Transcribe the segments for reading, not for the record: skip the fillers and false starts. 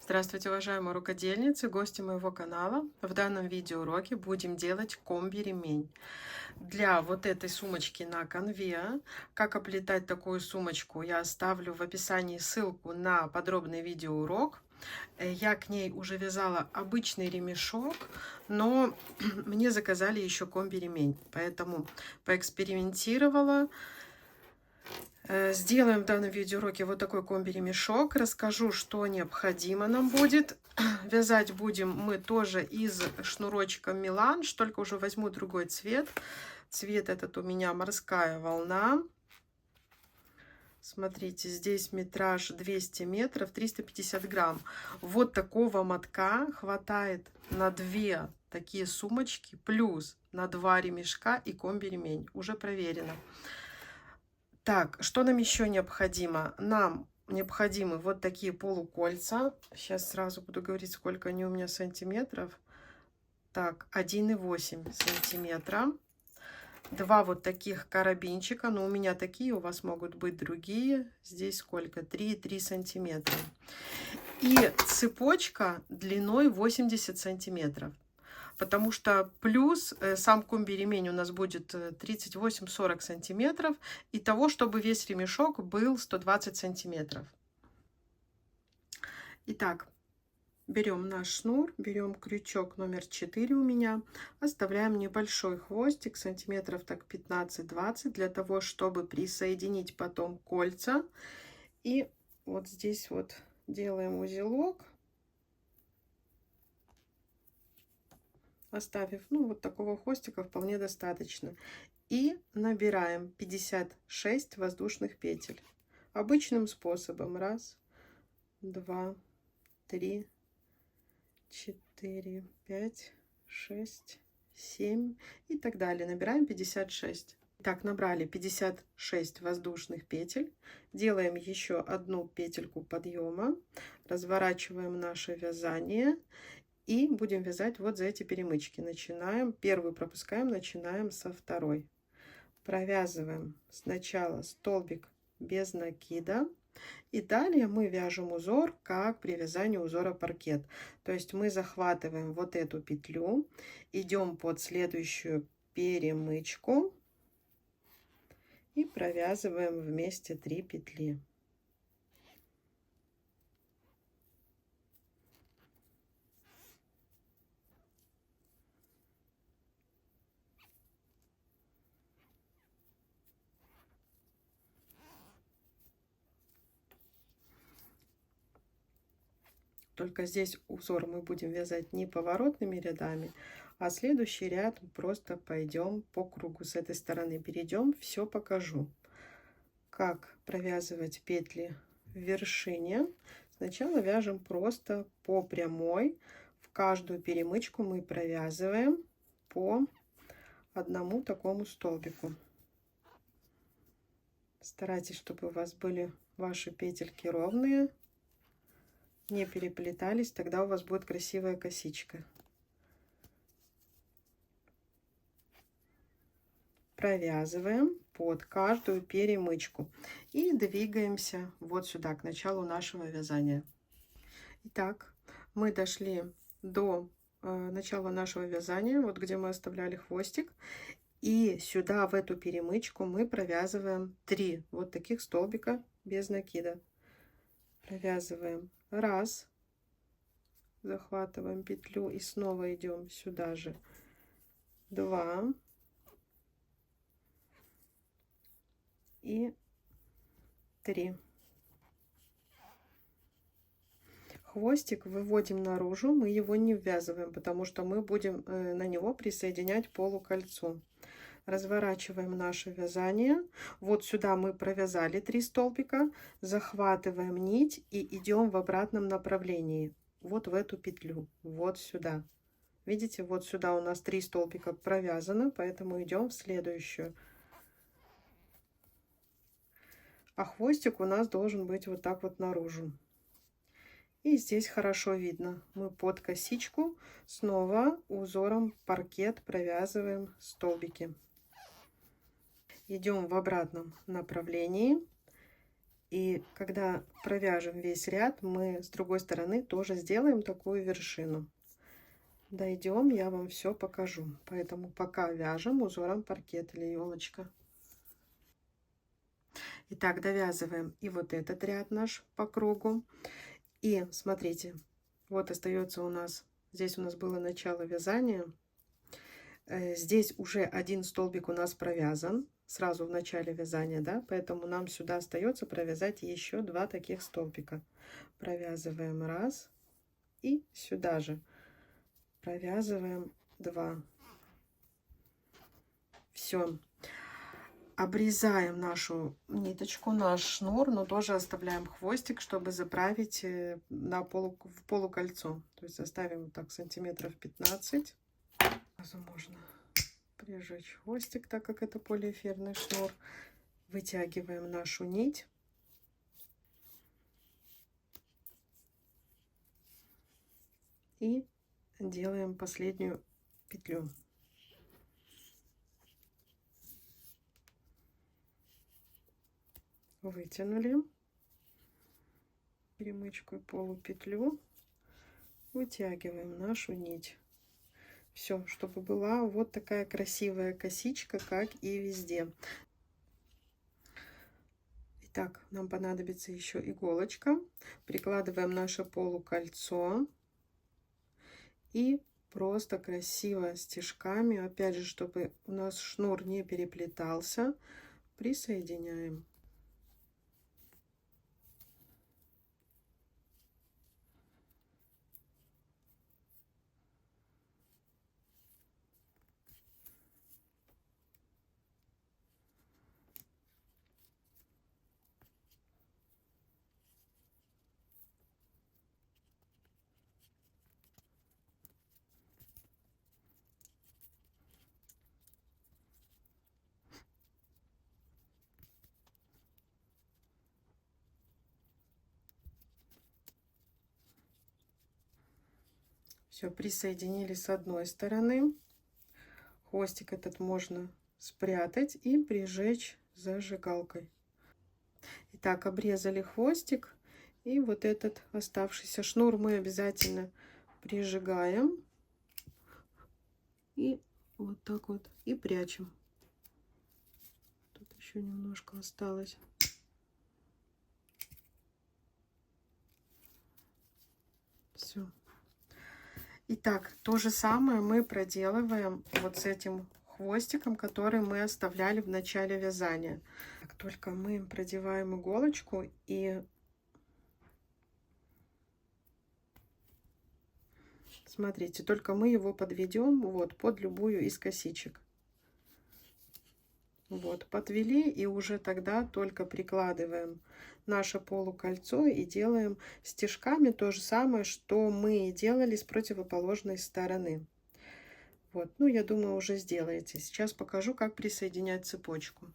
Здравствуйте, уважаемые рукодельницы, гости моего канала. В данном видеоуроке будем делать комби-ремень. Для вот этой сумочки на конве, как оплетать такую сумочку, я оставлю в описании ссылку на подробный видеоурок. Я к ней уже вязала обычный ремешок, но мне заказали еще комби-ремень, поэтому поэкспериментировала. Сделаем в данном видеоуроке вот такой комби-ремешок. Расскажу, что необходимо нам будет. Вязать будем мы тоже из шнурочка Меланж, только уже возьму другой цвет. Цвет этот у меня морская волна. Смотрите, здесь метраж 200 метров, 350 грамм. Вот такого мотка хватает на 2 такие сумочки, плюс на 2 ремешка и комби-ремень. Уже проверено. Так, что нам еще необходимо? Нам необходимы вот такие полукольца. Сейчас сразу буду говорить, сколько они у меня сантиметров. Так, 1,8 сантиметра. 2 вот таких карабинчика. Но у меня такие, у вас могут быть другие. Здесь сколько? 3,3 сантиметра. И цепочка длиной 80 сантиметров. Потому что плюс сам комби-ремень у нас будет 38-40 сантиметров. И того, чтобы весь ремешок был 120 сантиметров. Итак, берем наш шнур, берем крючок номер 4 у меня. Оставляем небольшой хвостик, сантиметров так 15-20, для того, чтобы присоединить потом кольца. И вот здесь вот делаем узелок. Оставив, ну, вот такого хвостика вполне достаточно. И набираем 56 воздушных петель. Обычным способом. 1, 2, 3, 4, 5, 6, 7 и так далее. Набираем 56. Так, набрали 56 воздушных петель. Делаем еще одну петельку подъема. Разворачиваем наше вязание. И будем вязать вот за эти перемычки. Начинаем, первую пропускаем, начинаем со второй. Провязываем сначала столбик без накида. И далее мы вяжем узор, как при вязании узора паркет. То есть мы захватываем вот эту петлю, идем под следующую перемычку и провязываем вместе 3 петли. Только здесь узор мы будем вязать не поворотными рядами, а следующий ряд просто пойдем по кругу. С этой стороны перейдем, все покажу. Как провязывать петли в вершине. Сначала вяжем просто по прямой. В каждую перемычку мы провязываем по одному такому столбику. Старайтесь, чтобы у вас были ваши петельки ровные, не переплетались, тогда у вас будет красивая косичка. Провязываем под каждую перемычку и двигаемся вот сюда, к началу нашего вязания. Итак, мы дошли до начала нашего вязания, вот где мы оставляли хвостик. И сюда, в эту перемычку, мы провязываем 3 вот таких столбика без накида. Провязываем 1, захватываем петлю и снова идем сюда же. 2 и 3. Хвостик выводим наружу, мы его не ввязываем, потому что мы будем на него присоединять полукольцо. Разворачиваем наше вязание. Вот сюда мы провязали 3 столбика, захватываем нить и идем в обратном направлении. Вот в эту петлю, вот сюда. Видите, вот сюда у нас 3 столбика провязано, поэтому идем в следующую. А хвостик у нас должен быть вот так вот наружу. И здесь хорошо видно. Мы под косичку снова узором паркет провязываем столбики. Идем в обратном направлении И когда провяжем весь ряд, мы с другой стороны тоже сделаем такую вершину. Дойдем, я вам все покажу. Поэтому пока вяжем узором паркет или елочка. Итак, довязываем и вот этот ряд наш по кругу. И смотрите, вот остается у нас, здесь у нас было начало вязания. Здесь уже один столбик у нас провязан сразу в начале вязания, да, поэтому нам сюда остается провязать еще 2 таких столбика. Провязываем 1 и сюда же провязываем 2. Все. Обрезаем нашу ниточку, наш шнур, но тоже оставляем хвостик, чтобы заправить в полукольцо. То есть оставим так сантиметров 15. Сразу можно прижечь хвостик, так как это полиэфирный шнур. Вытягиваем нашу нить. И делаем последнюю петлю. Вытянули перемычку и полупетлю, вытягиваем нашу нить. Все, чтобы была вот такая красивая косичка, как и везде. Итак, нам понадобится еще иголочка. Прикладываем наше полукольцо и просто красиво стежками, опять же, чтобы у нас шнур не переплетался, присоединяем. Все, присоединили с одной стороны. Хвостик этот можно спрятать и прижечь зажигалкой. Итак, обрезали хвостик. И вот этот оставшийся шнур мы обязательно прижигаем. И вот так вот. И прячем. Тут еще немножко осталось. Все. Итак, то же самое мы проделываем вот с этим хвостиком, который мы оставляли в начале вязания. Как только мы продеваем иголочку и смотрите, только мы его подведем вот под любую из косичек. Вот, подвели, и уже тогда только прикладываем наше полукольцо и делаем стежками то же самое, что мы делали с противоположной стороны. Вот, ну, я думаю, уже сделаете. Сейчас покажу, как присоединять цепочку.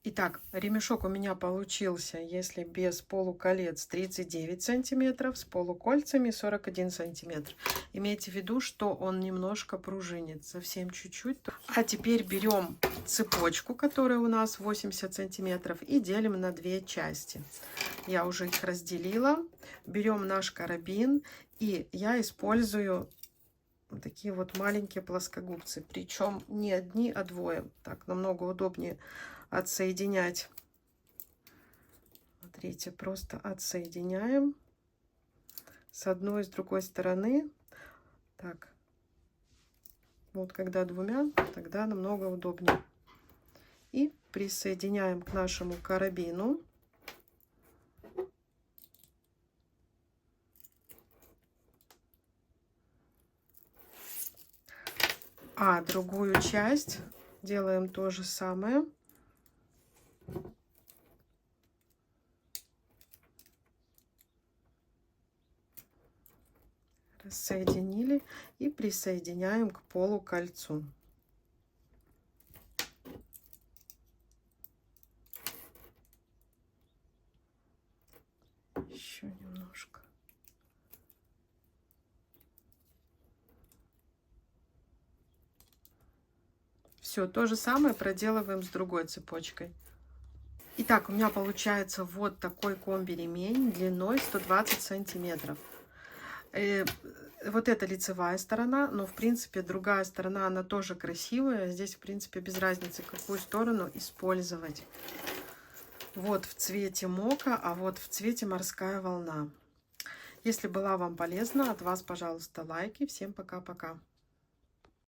Итак, ремешок у меня получился, если без полуколец, 39 сантиметров, с полукольцами 41 сантиметр. Имейте в виду, что он немножко пружинит, совсем чуть-чуть. А теперь берем цепочку, которая у нас 80 сантиметров, и делим на 2 части. Я уже их разделила. Берем наш карабин, и я использую вот такие вот маленькие плоскогубцы. Причем не одни, а 2. Так намного удобнее отсоединять. Смотрите, просто отсоединяем с одной и с другой стороны. Так, вот когда 2, тогда намного удобнее. И присоединяем к нашему карабину. А другую часть делаем то же самое. Рассоединили и присоединяем к полукольцу. Еще немножко. Все, то же самое проделываем с другой цепочкой. Итак, у меня получается вот такой комби-ремень длиной 120 сантиметров. Вот эта лицевая сторона, но в принципе другая сторона, она тоже красивая. Здесь в принципе без разницы, какую сторону использовать. Вот в цвете мока, а вот в цвете морская волна. Если была вам полезна, от вас, пожалуйста, лайки. Всем пока-пока.